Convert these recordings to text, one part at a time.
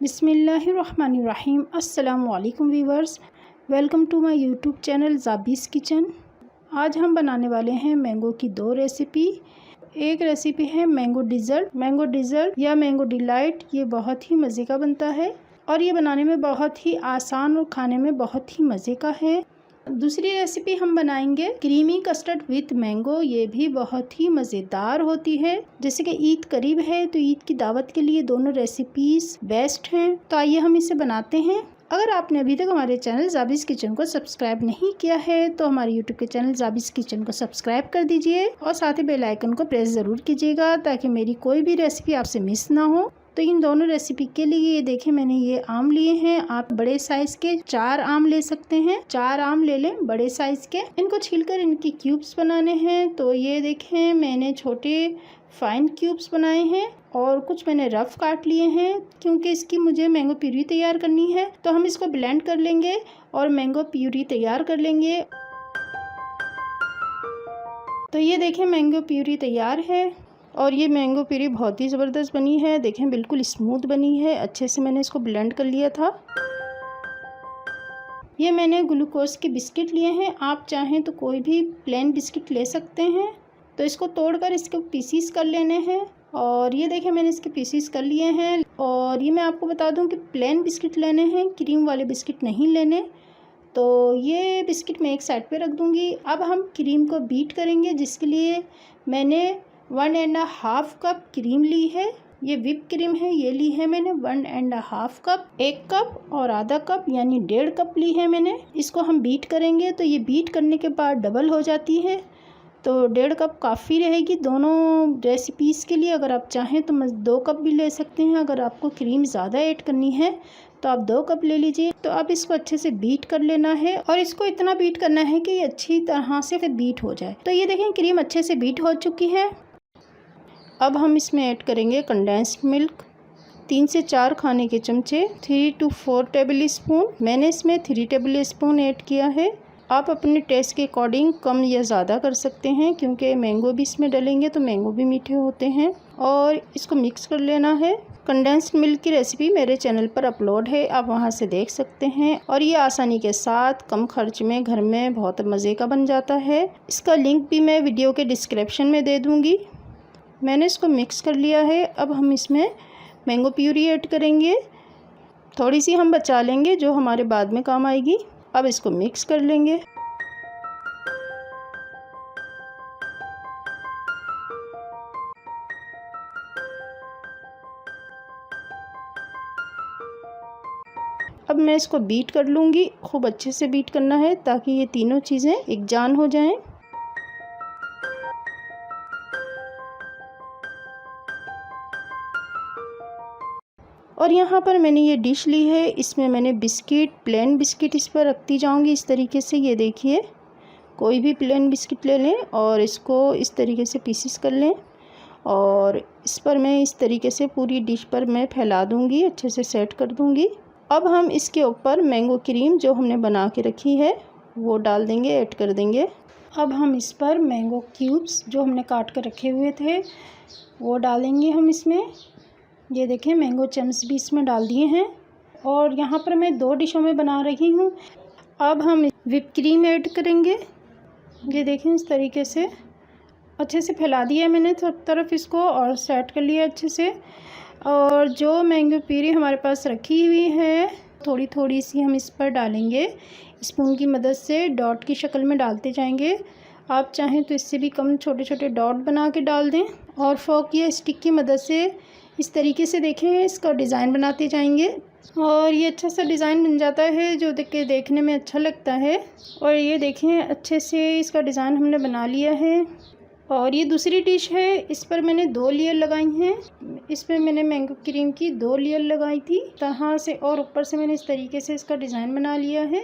बिस्मिल्लाहिर्रहमानिर्रहीम। अस्सलामु अलैकुम viewers, welcome to my YouTube channel Zabi's kitchen. आज हम बनाने वाले हैं मैंगो की दो रेसिपी। एक रेसिपी है मैंगो डिज़र्ट या मैंगो डिलाइट। ये बहुत ही मज़े का बनता है और ये बनाने में बहुत ही आसान और खाने में बहुत ही मज़े का है। दूसरी रेसिपी हम बनाएंगे क्रीमी कस्टर्ड विथ मैंगो। ये भी बहुत ही मज़ेदार होती है। जैसे कि ईद करीब है तो ईद की दावत के लिए दोनों रेसिपीज़ बेस्ट हैं। तो आइए हम इसे बनाते हैं। अगर आपने अभी तक हमारे चैनल ज़ाबीस किचन को सब्सक्राइब नहीं किया है तो हमारे यूट्यूब के चैनल ज़ाबीस किचन को सब्सक्राइब कर दीजिए और साथ ही बेल आइकन को प्रेस ज़रूर कीजिएगा ताकि मेरी कोई भी रेसिपी आपसे मिस ना हो। तो इन दोनों रेसिपी के लिए ये देखें, मैंने ये आम लिए हैं। आप बड़े साइज़ के 4 आम ले सकते हैं। 4 आम ले लें बड़े साइज़ के। इनको छीलकर इनकी क्यूब्स बनाने हैं। तो ये देखें, मैंने छोटे फाइन क्यूब्स बनाए हैं और कुछ मैंने रफ काट लिए हैं क्योंकि इसकी मुझे मैंगो प्यूरी तैयार करनी है। तो हम इसको ब्लेंड कर लेंगे और मैंगो प्यूरी तैयार कर लेंगे। तो ये देखें, मैंगो प्यूरी तैयार है और ये मैंगो प्यूरी बहुत ही ज़बरदस्त बनी है। देखें, बिल्कुल स्मूथ बनी है। अच्छे से मैंने इसको ब्लेंड कर लिया था। ये मैंने ग्लूकोज के बिस्किट लिए हैं। आप चाहें तो कोई भी प्लेन बिस्किट ले सकते हैं। तो इसको तोड़कर इसके पीसीस कर लेने हैं और ये देखें, मैंने इसके पीसीस कर लिए हैं। और ये मैं आपको बता दूं कि प्लेन बिस्किट लेने हैं, क्रीम वाले बिस्किट नहीं लेने। तो ये बिस्किट मैं एक साइड पे रख दूंगी। अब हम क्रीम को बीट करेंगे, जिसके लिए मैंने 1.5 कप क्रीम ली है। ये व्हिप क्रीम है, ये ली है मैंने 1.5 कप। 1 कप और आधा कप यानी 1.5 कप ली है मैंने। इसको हम बीट करेंगे तो ये बीट करने के बाद डबल हो जाती है। तो 1.5 कप काफ़ी रहेगी दोनों रेसिपीज़ के लिए। अगर आप चाहें तो 2 कप भी ले सकते हैं। अगर आपको क्रीम ज़्यादा ऐड करनी है तो आप 2 कप ले लीजिए। तो अब इसको अच्छे से बीट कर लेना है और इसको इतना बीट करना है कि ये अच्छी तरह से बीट हो जाए। तो ये देखें, क्रीम अच्छे से बीट हो चुकी है। अब हम इसमें ऐड करेंगे कंडेंस्ड मिल्क 3 से 4 खाने के चमचे, 3 to 4 टेबल स्पून। मैंने इसमें 3 टेबल स्पून ऐड किया है। आप अपने टेस्ट के अकॉर्डिंग कम या ज़्यादा कर सकते हैं क्योंकि मैंगो भी इसमें डलेंगे तो मैंगो भी मीठे होते हैं। और इसको मिक्स कर लेना है। कंडेंस्ड मिल्क की रेसिपी मेरे चैनल पर अपलोड है, आप वहां से देख सकते हैं। और ये आसानी के साथ कम खर्च में घर में बहुत मज़े का बन जाता है। इसका लिंक भी मैं वीडियो के डिस्क्रिप्शन में दे दूँगी। मैंने इसको मिक्स कर लिया है। अब हम इसमें मैंगो प्यूरी ऐड करेंगे। थोड़ी सी हम बचा लेंगे जो हमारे बाद में काम आएगी। अब इसको मिक्स कर लेंगे। अब मैं इसको बीट कर लूँगी। खूब अच्छे से बीट करना है ताकि ये तीनों चीज़ें एक जान हो जाएं। और यहाँ पर मैंने ये डिश ली है। इसमें मैंने बिस्किट, प्लेन बिस्किट इस पर रखती जाऊँगी इस तरीके से। ये देखिए, कोई भी प्लेन बिस्किट ले लें और इसको इस तरीके से पीसेस कर लें और इस पर मैं इस तरीके से पूरी डिश पर मैं फैला दूँगी, अच्छे से सेट कर दूँगी। अब हम इसके ऊपर मैंगो क्रीम जो हमने बना के रखी है वो डाल देंगे, ऐड कर देंगे। अब हम इस पर मैंगो क्यूब्स जो हमने काट कर रखे हुए थे वो डालेंगे हम इसमें। ये देखें, मैंगो चम्स भी इसमें डाल दिए हैं। और यहाँ पर मैं 2 डिशों में बना रही हूँ। अब हम व्हिप क्रीम ऐड करेंगे। ये देखें, इस तरीके से अच्छे से फैला दिया है मैंने सब तरफ इसको और सेट कर लिया अच्छे से। और जो मैंगो प्यूरी हमारे पास रखी हुई है थोड़ी थोड़ी सी हम इस पर डालेंगे। स्पून की मदद से डॉट की शक्ल में डालते जाएंगे। आप चाहें तो इससे भी कम छोटे छोटे डॉट बना के डाल दें और फोक या स्टिक की मदद से इस तरीके से देखें इसका डिज़ाइन बनाते जाएंगे। और ये अच्छा सा डिज़ाइन बन जाता है जो देखने में अच्छा लगता है। और ये देखें, अच्छे से इसका डिज़ाइन हमने बना लिया है। और ये दूसरी डिश है, इस पर मैंने 2 लेयर लगाई हैं। इस पर मैंने मैंगो क्रीम की 2 लेयर लगाई थी तरह से और ऊपर से मैंने इस तरीके से इसका डिज़ाइन बना लिया है।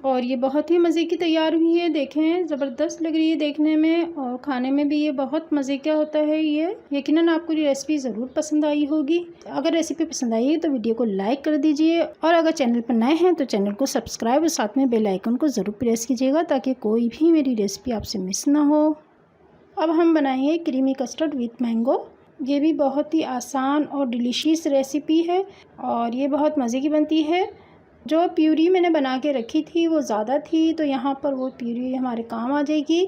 और ये बहुत ही मज़े की तैयार हुई है। देखें, ज़बरदस्त लग रही है देखने में और खाने में भी ये बहुत मज़े का होता है। ये यकीनन आपको ये रेसिपी ज़रूर पसंद आई होगी। अगर रेसिपी पसंद आई है तो वीडियो को लाइक कर दीजिए और अगर चैनल पर नए हैं तो चैनल को सब्सक्राइब और साथ में बेल आइकन को ज़रूर प्रेस कीजिएगा ताकि कोई भी मेरी रेसिपी आपसे मिस ना हो। अब हम बनाएंगे क्रीमी कस्टर्ड विथ मैंगो। ये भी बहुत ही आसान और डिलीशियस रेसिपी है और ये बहुत मज़े की बनती है। जो प्यूरी मैंने बना के रखी थी वो ज़्यादा थी, तो यहाँ पर वो प्यूरी हमारे काम आ जाएगी।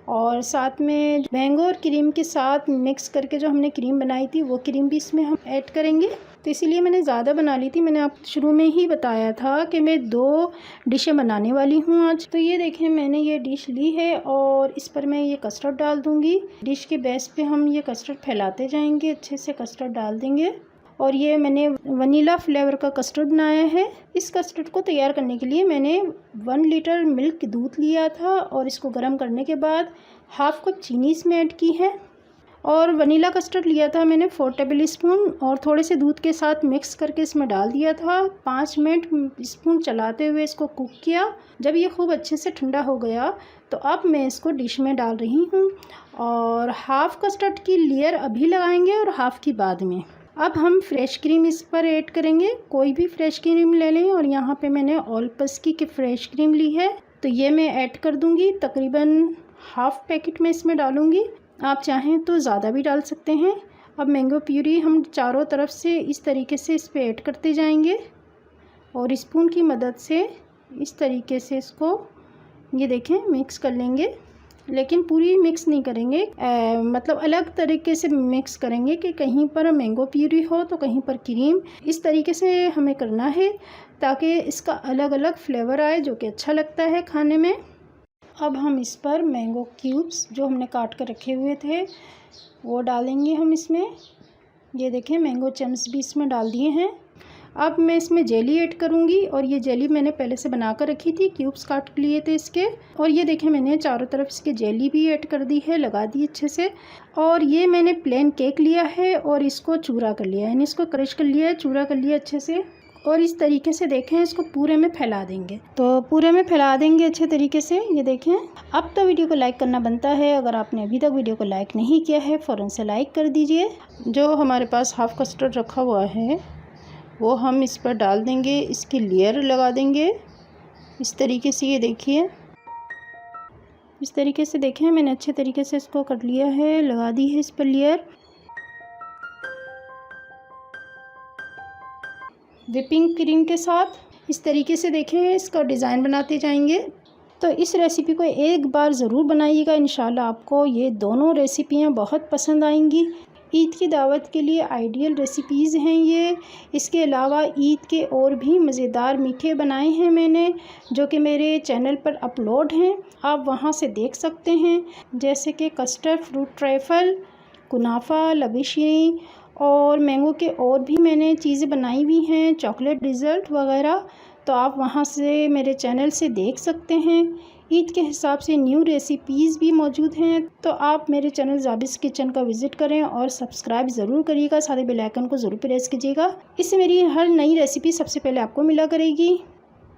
और साथ में मैंगो और क्रीम के साथ मिक्स करके जो हमने क्रीम बनाई थी वो क्रीम भी इसमें हम ऐड करेंगे, तो इसीलिए मैंने ज़्यादा बना ली थी। मैंने आपको शुरू में ही बताया था कि मैं 2 डिशें बनाने वाली हूँ आज। तो ये देखें, मैंने ये डिश ली है और इस पर मैं ये कस्टर्ड डाल दूँगी। डिश के बेस पे हम ये कस्टर्ड फैलाते जाएंगे, अच्छे से कस्टर्ड डाल देंगे। और ये मैंने वनीला फ्लेवर का कस्टर्ड बनाया है। इस कस्टर्ड को तैयार करने के लिए मैंने 1 लीटर मिल्क दूध लिया था और इसको गर्म करने के बाद हाफ़ कप चीनी इसमें ऐड की है। और वनीला कस्टर्ड लिया था मैंने 4 टेबल स्पून और थोड़े से दूध के साथ मिक्स करके इसमें डाल दिया था। 5 मिनट स्पून चलाते हुए इसको कुक किया। जब ये खूब अच्छे से ठंडा हो गया तो अब मैं इसको डिश में डाल रही हूँ और हाफ़ कस्टर्ड की लेयर अभी लगाएंगे और हाफ़ की बाद में। अब हम फ्रेश क्रीम इस पर ऐड करेंगे। कोई भी फ्रेश क्रीम ले लें और यहाँ पे मैंने ऑलपस की फ्रेश क्रीम ली है, तो ये मैं ऐड कर दूँगी। तकरीबन हाफ़ पैकेट में इसमें डालूँगी, आप चाहें तो ज़्यादा भी डाल सकते हैं। अब मैंगो प्यूरी हम चारों तरफ से इस तरीके से इस पर ऐड करते जाएंगे और स्पून की मदद से इस तरीके से इसको ये देखें मिक्स कर लेंगे, लेकिन पूरी मिक्स नहीं करेंगे, मतलब अलग तरीके से मिक्स करेंगे कि कहीं पर मैंगो प्यूरी हो तो कहीं पर क्रीम। इस तरीके से हमें करना है ताकि इसका अलग अलग फ्लेवर आए, जो कि अच्छा लगता है खाने में। अब हम इस पर मैंगो क्यूब्स जो हमने काट कर रखे हुए थे वो डालेंगे हम इसमें। ये देखें, मैंगो चम्स भी इसमें डाल दिए हैं। अब मैं इसमें जेली ऐड करूँगी और ये जेली मैंने पहले से बना कर रखी थी, क्यूब्स काट लिए थे इसके। और ये देखें, मैंने चारों तरफ इसके जेली भी ऐड कर दी है, लगा दी अच्छे से। और ये मैंने प्लेन केक लिया है और इसको चूरा कर लिया है, यानी इसको क्रश कर लिया है, चूरा कर लिया अच्छे से। और इस तरीके से देखें इसको पूरे में फैला देंगे, तो पूरे में फैला देंगे अच्छे तरीके से। ये देखें, अब तो वीडियो को लाइक करना बनता है। अगर आपने अभी तक वीडियो को लाइक नहीं किया है फ़ौरन से लाइक कर दीजिए। जो हमारे पास हाफ़ कस्टर्ड रखा हुआ है वो हम इस पर डाल देंगे, इसकी लेयर लगा देंगे इस तरीके से। ये देखिए, इस तरीके से देखें, मैंने अच्छे तरीके से इसको कर लिया है, लगा दी है इस पर लेयर। व्हिपिंग क्रीम के साथ इस तरीके से देखें इसका डिज़ाइन बनाते जाएंगे। तो इस रेसिपी को एक बार ज़रूर बनाइएगा, इंशाल्लाह आपको ये दोनों रेसिपियाँ बहुत पसंद आएंगी। ईद की दावत के लिए आइडियल रेसिपीज़ हैं ये। इसके अलावा ईद के और भी मज़ेदार मीठे बनाए हैं मैंने, जो कि मेरे चैनल पर अपलोड हैं, आप वहां से देख सकते हैं। जैसे कि कस्टर्ड फ्रूट ट्रैफल, कुनाफा, लविशी और मैंगो के और भी मैंने चीज़ें बनाई हुई हैं, चॉकलेट डिज़र्ट वगैरह, तो आप वहां से मेरे चैनल से देख सकते हैं। ईद के हिसाब से न्यू रेसिपीज़ भी मौजूद हैं, तो आप मेरे चैनल ज़ाबिस किचन का विज़िट करें और सब्सक्राइब ज़रूर करिएगा, साथ ही बेल आइकन को ज़रूर प्रेस कीजिएगा। इससे मेरी हर नई रेसिपी सबसे पहले आपको मिला करेगी।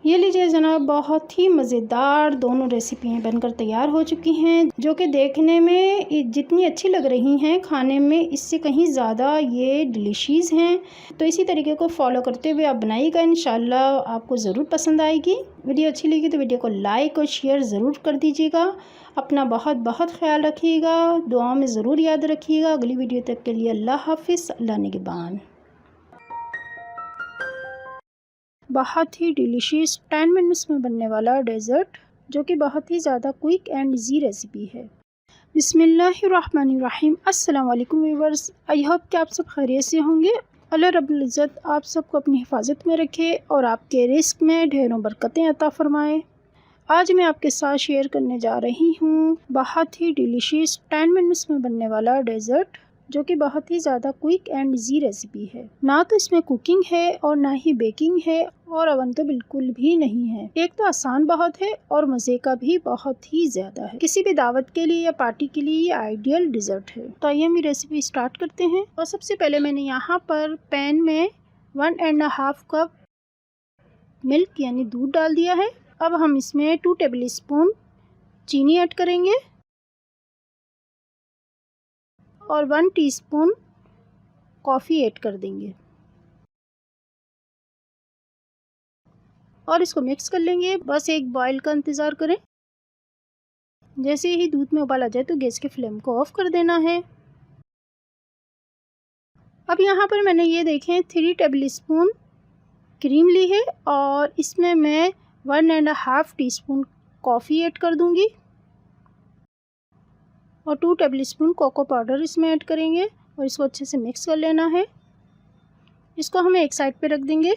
ये लीजिए जनाब, बहुत ही मज़ेदार दोनों रेसिपियाँ बनकर तैयार हो चुकी हैं, जो कि देखने में जितनी अच्छी लग रही हैं खाने में इससे कहीं ज़्यादा ये डिलीशियस हैं। तो इसी तरीके को फॉलो करते हुए आप बनाइएगा, इंशाल्लाह आपको ज़रूर पसंद आएगी। वीडियो अच्छी लगी तो वीडियो को लाइक और शेयर ज़रूर कर दीजिएगा। अपना बहुत बहुत ख्याल रखिएगा, दुआओं में ज़रूर याद रखिएगा। अगली वीडियो तक के लिए अल्लाह हाफिज़, अल्लाह निगहबान। बहुत ही डिलीशियस 10 मिनट्स में बनने वाला डेज़र्ट, जो कि बहुत ही ज़्यादा क्विक एंड इजी रेसिपी है। बिस्मिल्लाहिर्रहमानिर्रहीम। अस्सलाम वालेकुम व्यूअर्स, आई होप कि आप सब खैरियत से होंगे। अल्लाह रब्बुल इज़्ज़त आप सबको अपनी हिफाजत में रखे और आपके रिस्क में ढेरों बरकतें अता फ़रमाए। आज मैं आपके साथ शेयर करने जा रही हूँ बहुत ही डिलीशियस 10 मिनट्स में बनने वाला डेज़र्ट, जो कि बहुत ही ज़्यादा क्विक एंड इजी रेसिपी है। ना तो इसमें कुकिंग है और ना ही बेकिंग है, और अवन तो बिल्कुल भी नहीं है। एक तो आसान बहुत है और मज़े का भी बहुत ही ज़्यादा है। किसी भी दावत के लिए या पार्टी के लिए ये आइडियल डिज़र्ट है। तो आइए हम रेसिपी स्टार्ट करते हैं। और सबसे पहले मैंने यहाँ पर पैन में 1.5 कप मिल्क यानी दूध डाल दिया है। अब हम इसमें 2 टेबल स्पून चीनी ऐड करेंगे और 1 टीस्पून कॉफ़ी ऐड कर देंगे और इसको मिक्स कर लेंगे। बस एक बॉईल का इंतज़ार करें। जैसे ही दूध में उबाल आ जाए तो गैस के फ्लेम को ऑफ कर देना है। अब यहाँ पर मैंने ये देखें 3 टेबल स्पून क्रीम ली है और इसमें मैं 1.5 टीस्पून कॉफ़ी ऐड कर दूँगी और 2 टेबल स्पून कोको पाउडर इसमें ऐड करेंगे और इसको अच्छे से मिक्स कर लेना है। इसको हम एक साइड पे रख देंगे।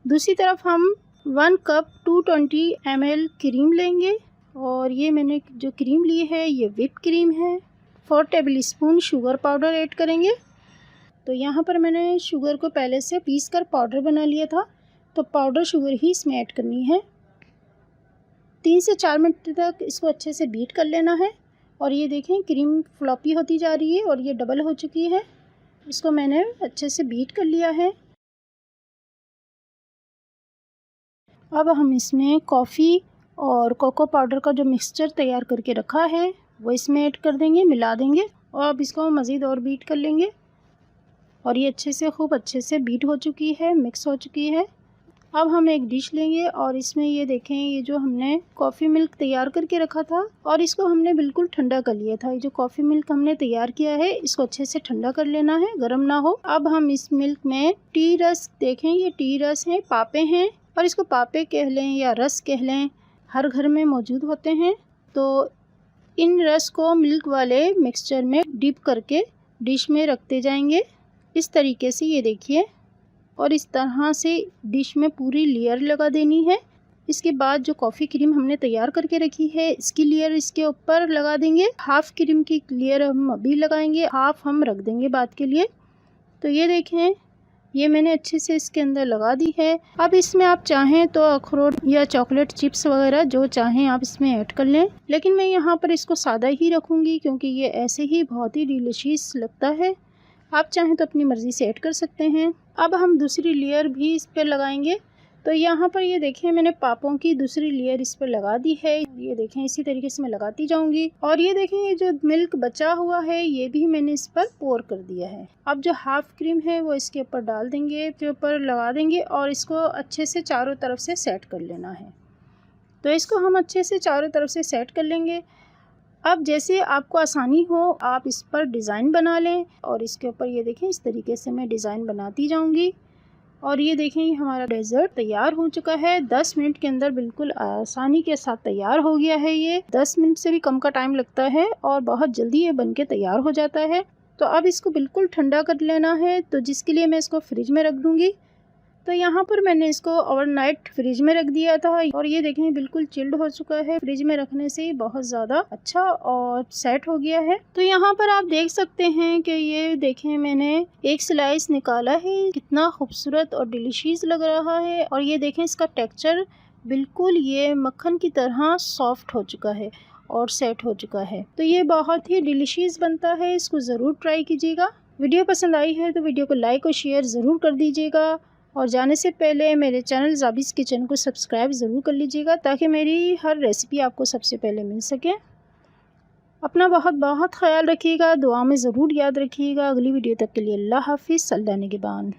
दूसरी तरफ हम 1 कप 220 ml क्रीम लेंगे और ये मैंने जो क्रीम ली है ये व्हिप क्रीम है। 4 table spoon sugar powder add करेंगे। तो यहाँ पर मैंने शुगर को पहले से पीस कर पाउडर बना लिया था, तो पाउडर शुगर ही इसमें ऐड करनी है। 3 से 4 मिनट तक इसको अच्छे से बीट कर लेना है और ये देखें क्रीम फ्लॉपी होती जा रही है और ये डबल हो चुकी है। इसको मैंने अच्छे से बीट कर लिया है। अब हम इसमें कॉफ़ी और कोको पाउडर का जो मिक्सचर तैयार करके रखा है वो इसमें ऐड कर देंगे, मिला देंगे और अब इसको मज़ीद और बीट कर लेंगे। और ये खूब अच्छे से बीट हो चुकी है, मिक्स हो चुकी है। अब हम एक डिश लेंगे और इसमें ये देखें ये जो हमने कॉफ़ी मिल्क तैयार करके रखा था और इसको हमने बिल्कुल ठंडा कर लिया था। ये जो कॉफ़ी मिल्क हमने तैयार किया है इसको अच्छे से ठंडा कर लेना है, गर्म ना हो। अब हम इस मिल्क में टी रस देखें, ये टी रस हैं, पापे हैं और इसको पापे कह लें या रस कह लें, हर घर में मौजूद होते हैं। तो इन रस को मिल्क वाले मिक्सचर में डिप करके डिश में रखते जाएंगे इस तरीके से, ये देखिए। और इस तरह से डिश में पूरी लेयर लगा देनी है। इसके बाद जो कॉफ़ी क्रीम हमने तैयार करके रखी है इसकी लेयर इसके ऊपर लगा देंगे। हाफ़ क्रीम की लेयर हम अभी लगाएंगे, हाफ़ हम रख देंगे बाद के लिए। तो ये देखें ये मैंने अच्छे से इसके अंदर लगा दी है। अब इसमें आप चाहें तो अखरोट या चॉकलेट चिप्स वगैरह जो चाहें आप इसमें ऐड कर लें, लेकिन मैं यहाँ पर इसको सादा ही रखूँगी क्योंकि ये ऐसे ही बहुत ही डिलीशियस लगता है। आप चाहें तो अपनी मर्ज़ी से ऐड कर सकते हैं। अब हम दूसरी लेयर भी इस पर लगाएंगे। तो यहाँ पर ये देखें मैंने पापों की दूसरी लेयर इस पर लगा दी है। ये देखें इसी तरीके से मैं लगाती जाऊंगी। और ये देखें ये जो मिल्क बचा हुआ है ये भी मैंने इस पर पोर कर दिया है। अब जो हाफ़ क्रीम है वो इसके ऊपर डाल देंगे, इसके ऊपर लगा देंगे और इसको अच्छे से चारों तरफ से सेट कर लेना है। तो इसको हम अच्छे से चारों तरफ से सेट कर लेंगे। अब जैसे आपको आसानी हो आप इस पर डिज़ाइन बना लें और इसके ऊपर ये देखें इस तरीके से मैं डिज़ाइन बनाती जाऊंगी। और ये देखें ये हमारा डेज़र्ट तैयार हो चुका है। 10 मिनट के अंदर बिल्कुल आसानी के साथ तैयार हो गया है। ये 10 मिनट से भी कम का टाइम लगता है और बहुत जल्दी ये बनके तैयार हो जाता है। तो अब इसको बिल्कुल ठंडा कर लेना है, तो जिसके लिए मैं इसको फ्रिज में रख दूँगी। तो यहाँ पर मैंने इसको ओवरनाइट फ्रिज में रख दिया था और ये देखें बिल्कुल चिल्ड हो चुका है। फ्रिज में रखने से बहुत ज़्यादा अच्छा और सेट हो गया है। तो यहाँ पर आप देख सकते हैं कि ये देखें मैंने एक स्लाइस निकाला है, कितना खूबसूरत और डिलीशियस लग रहा है। और ये देखें इसका टेक्सचर बिल्कुल ये मक्खन की तरह सॉफ्ट हो चुका है और सेट हो चुका है। तो ये बहुत ही डिलीशियस बनता है, इसको ज़रूर ट्राई कीजिएगा। वीडियो पसंद आई है तो वीडियो को लाइक और शेयर ज़रूर कर दीजिएगा और जाने से पहले मेरे चैनल ज़ाबीज़ किचन को सब्सक्राइब ज़रूर कर लीजिएगा ताकि मेरी हर रेसिपी आपको सबसे पहले मिल सके। अपना बहुत बहुत ख्याल रखिएगा, दुआ में ज़रूर याद रखिएगा। अगली वीडियो तक के लिए अल्लाह हाफ़िज़। अल्लाह निगहबान।